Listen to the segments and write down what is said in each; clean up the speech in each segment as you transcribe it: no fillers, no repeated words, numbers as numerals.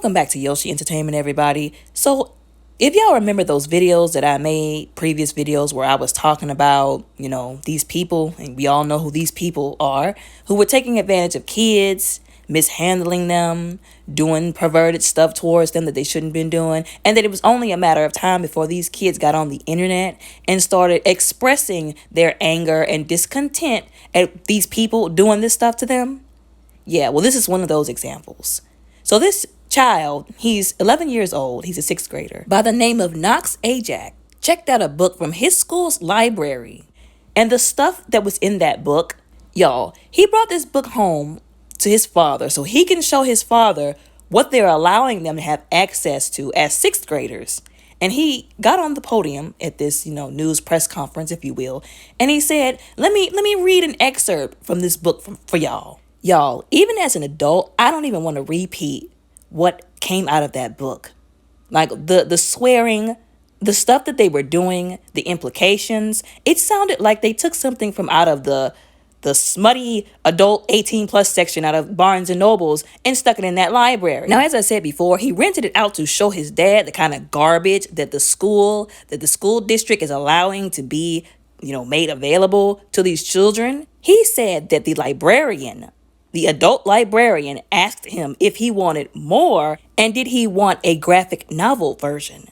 Welcome back to Yoshi Entertainment, everybody. So, if y'all remember those videos that I made, previous videos where I was talking about, these people, and we all know who these people are, who were taking advantage of kids, mishandling them, doing perverted stuff towards them that they shouldn't have been doing, and that it was only a matter of time before these kids got on the internet and started expressing their anger and discontent at these people doing this stuff to them? Yeah, well, this is one of those examples. So this child, he's 11 years old, he's a sixth grader, by the name of Knox Ajax, checked out a book from his school's library. And the stuff that was in that book, y'all, he brought this book home to his father so he can show his father what they're allowing them to have access to as sixth graders. And he got on the podium at this, news press conference, if you will, and he said, let me read an excerpt from this book for y'all. Y'all, even as an adult, I don't even want to repeat what came out of that book. Like the swearing, the stuff that they were doing, the implications. It sounded like they took something from out of the smutty adult 18 plus section out of Barnes and Nobles and stuck it in that library. Now, as I said before, he rented it out to show his dad the kind of garbage that the school district is allowing to be, made available to these children. He said that the adult librarian asked him if he wanted more and did he want a graphic novel version,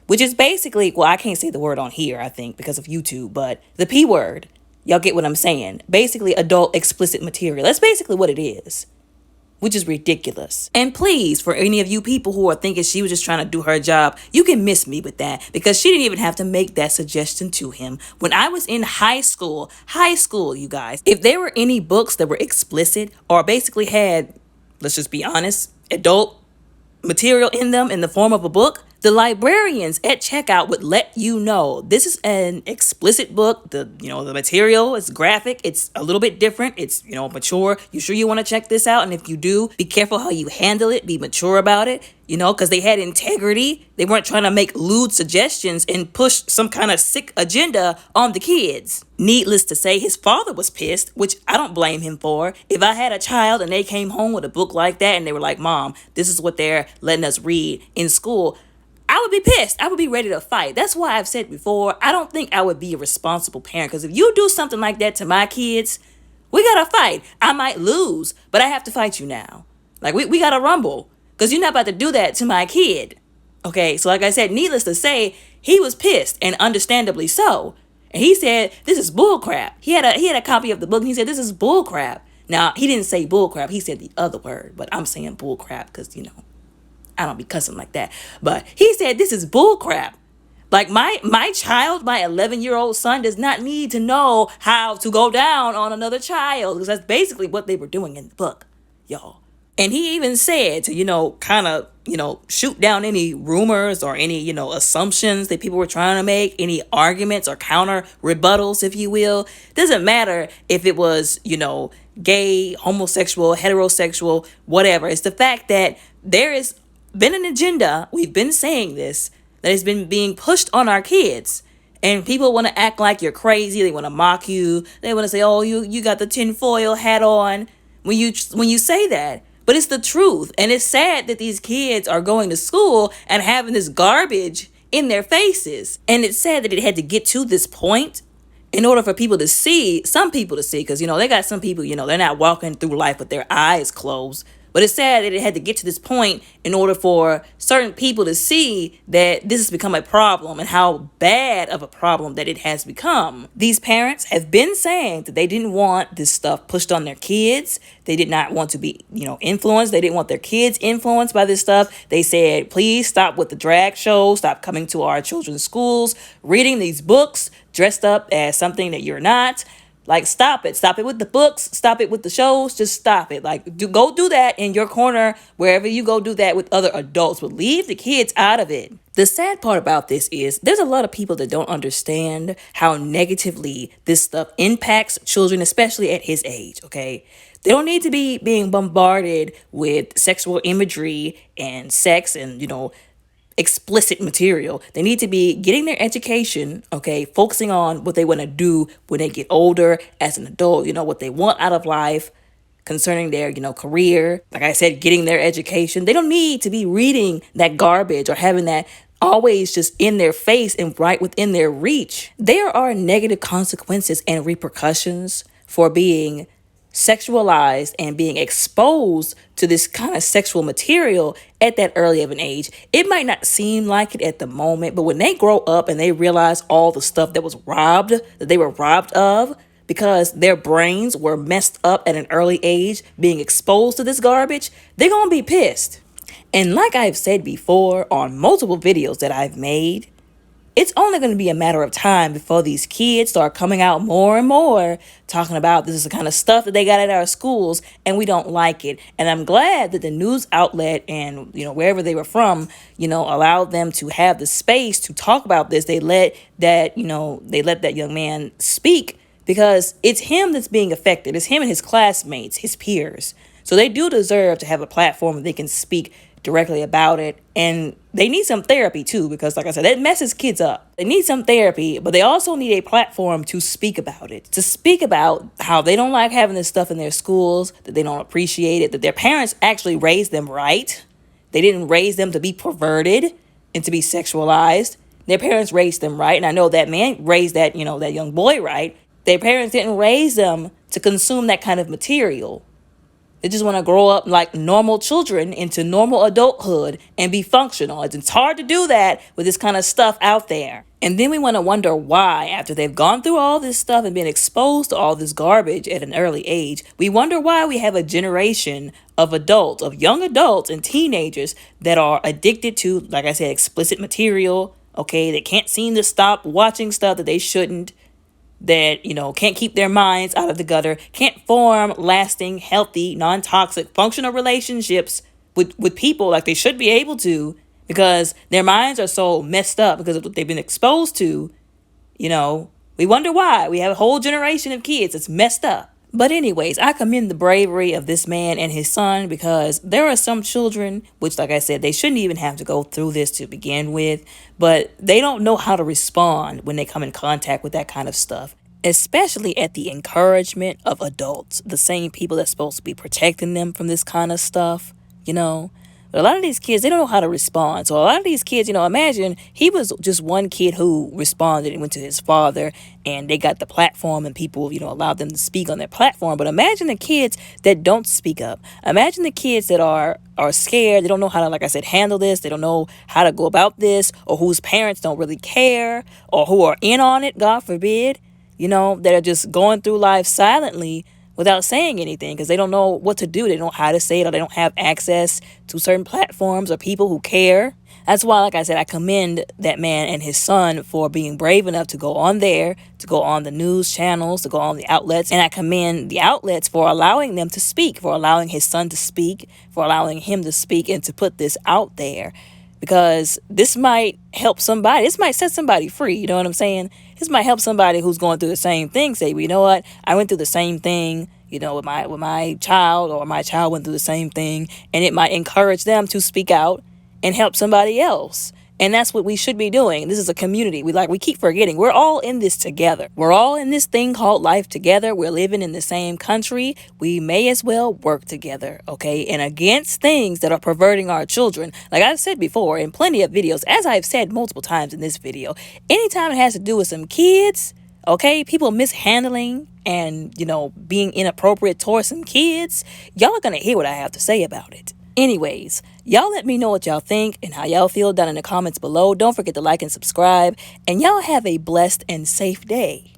which is basically, well, I can't say the word on here, I think, because of YouTube, but the P word. Y'all get what I'm saying? Basically, adult explicit material. That's basically what it is, which is ridiculous. And please, for any of you people who are thinking she was just trying to do her job, you can miss me with that because she didn't even have to make that suggestion to him. When I was in high school, you guys, if there were any books that were explicit or basically had, let's just be honest, adult material in them in the form of a book, the librarians at checkout would let you know this is an explicit book. The material is graphic. It's a little bit different. It's, mature. You sure you want to check this out? And if you do, be careful how you handle it. Be mature about it, because they had integrity. They weren't trying to make lewd suggestions and push some kind of sick agenda on the kids. Needless to say, his father was pissed, which I don't blame him for. If I had a child and they came home with a book like that and they were like, Mom, this is what they're letting us read in school, I would be pissed. I would be ready to fight. That's why I've said before, I don't think I would be a responsible parent. Because if you do something like that to my kids, we got to fight. I might lose, but I have to fight you now. Like, we got to rumble. Because you're not about to do that to my kid. Okay, so like I said, needless to say, he was pissed, and understandably so. And he said, this is bullcrap. He had a copy of the book, and he said, this is bullcrap. Now, he didn't say bullcrap. He said the other word, but I'm saying bullcrap because, I don't be cussing like that. But he said, this is bull crap. Like my child, my 11-year-old son does not need to know how to go down on another child. Because that's basically what they were doing in the book, y'all. And he even said to, kind of, shoot down any rumors or any, assumptions that people were trying to make, any arguments or counter rebuttals, if you will. Doesn't matter if it was, gay, homosexual, heterosexual, whatever. It's the fact that there is been an agenda, we've been saying this, that has been being pushed on our kids. And people want to act like you're crazy. They want to mock you. They want to say, oh, you got the tinfoil hat on when you say that. But it's the truth. And it's sad that these kids are going to school and having this garbage in their faces. And it's sad that it had to get to this point in order for people to see, some people to see, because, they got some people, they're not walking through life with their eyes closed. But it's sad that it had to get to this point in order for certain people to see that this has become a problem and how bad of a problem that it has become. These parents have been saying that they didn't want this stuff pushed on their kids. They did not want to be, influenced. They didn't want their kids influenced by this stuff. They said, please stop with the drag shows. Stop coming to our children's schools, reading these books, dressed up as something that you're not. Like, stop it. Stop it with the books. Stop it with the shows. Just stop it. Like, go do that in your corner, wherever you go do that with other adults. But leave the kids out of it. The sad part about this is there's a lot of people that don't understand how negatively this stuff impacts children, especially at his age, okay? They don't need to be being bombarded with sexual imagery and sex and, explicit material. They need to be getting their education, okay, focusing on what they want to do when they get older as an adult, what they want out of life. concerning their, career. Like I said, getting their education. They don't need to be reading that garbage or having that always just in their face and right within their reach. There are negative consequences and repercussions for being sexualized and being exposed to this kind of sexual material at that early of an age. It might not seem like it at the moment, but when they grow up and they realize all the stuff that they were robbed of because their brains were messed up at an early age, being exposed to this garbage, they're gonna be pissed. And like I've said before on multiple videos that I've made, it's only going to be a matter of time before these kids start coming out more and more talking about this is the kind of stuff that they got at our schools and we don't like it. And I'm glad that the news outlet and, wherever they were from, allowed them to have the space to talk about this. They let that young man speak because it's him that's being affected. It's him and his classmates, his peers. So they do deserve to have a platform where they can speak directly about it. And they need some therapy too, because like I said, that messes kids up. They need some therapy, but they also need a platform to speak about it, to speak about how they don't like having this stuff in their schools, that they don't appreciate it, that their parents actually raised them right. They didn't raise them to be perverted and to be sexualized. Their parents raised them right. And I know that man raised that young boy right. Their parents didn't raise them to consume that kind of material. They just want to grow up like normal children into normal adulthood and be functional. It's hard to do that with this kind of stuff out there. And then we want to wonder why, after they've gone through all this stuff and been exposed to all this garbage at an early age, we wonder why we have a generation of adults, of young adults and teenagers that are addicted to, like I said, explicit material. Okay, they can't seem to stop watching stuff that they shouldn't. That, can't keep their minds out of the gutter, can't form lasting, healthy, non-toxic, functional relationships with people like they should be able to because their minds are so messed up because of what they've been exposed to. We wonder why. We have a whole generation of kids that's messed up. But anyways, I commend the bravery of this man and his son because there are some children, which like I said, they shouldn't even have to go through this to begin with, but they don't know how to respond when they come in contact with that kind of stuff, especially at the encouragement of adults, the same people that's supposed to be protecting them from this kind of stuff, But a lot of these kids, they don't know how to respond. So a lot of these kids, imagine he was just one kid who responded and went to his father and they got the platform and people, allowed them to speak on their platform. But imagine the kids that don't speak up. Imagine the kids that are scared. They don't know how to, like I said, handle this. They don't know how to go about this, or whose parents don't really care, or who are in on it, God forbid, that are just going through life silently without saying anything because they don't know what to do. They don't know how to say it, or they don't have access to certain platforms or people who care. That's why, like I said, I commend that man and his son for being brave enough to go on there, to go on the news channels, to go on the outlets. And I commend the outlets for allowing them to speak, for allowing his son to speak, for allowing him to speak and to put this out there. Because this might help somebody. This might set somebody free. You know what I'm saying? This might help somebody who's going through the same thing. Say, well, you know what? I went through the same thing, with my child, or my child went through the same thing. And it might encourage them to speak out and help somebody else. And that's what we should be doing. This is a community. We keep forgetting. We're all in this together. We're all in this thing called life together. We're living in the same country. We may as well work together, okay? And against things that are perverting our children. Like I've said before in plenty of videos, as I've said multiple times in this video, anytime it has to do with some kids, okay, people mishandling and, being inappropriate towards some kids, y'all are going to hear what I have to say about it. Anyways, y'all let me know what y'all think and how y'all feel down in the comments below. Don't forget to like and subscribe. And y'all have a blessed and safe day.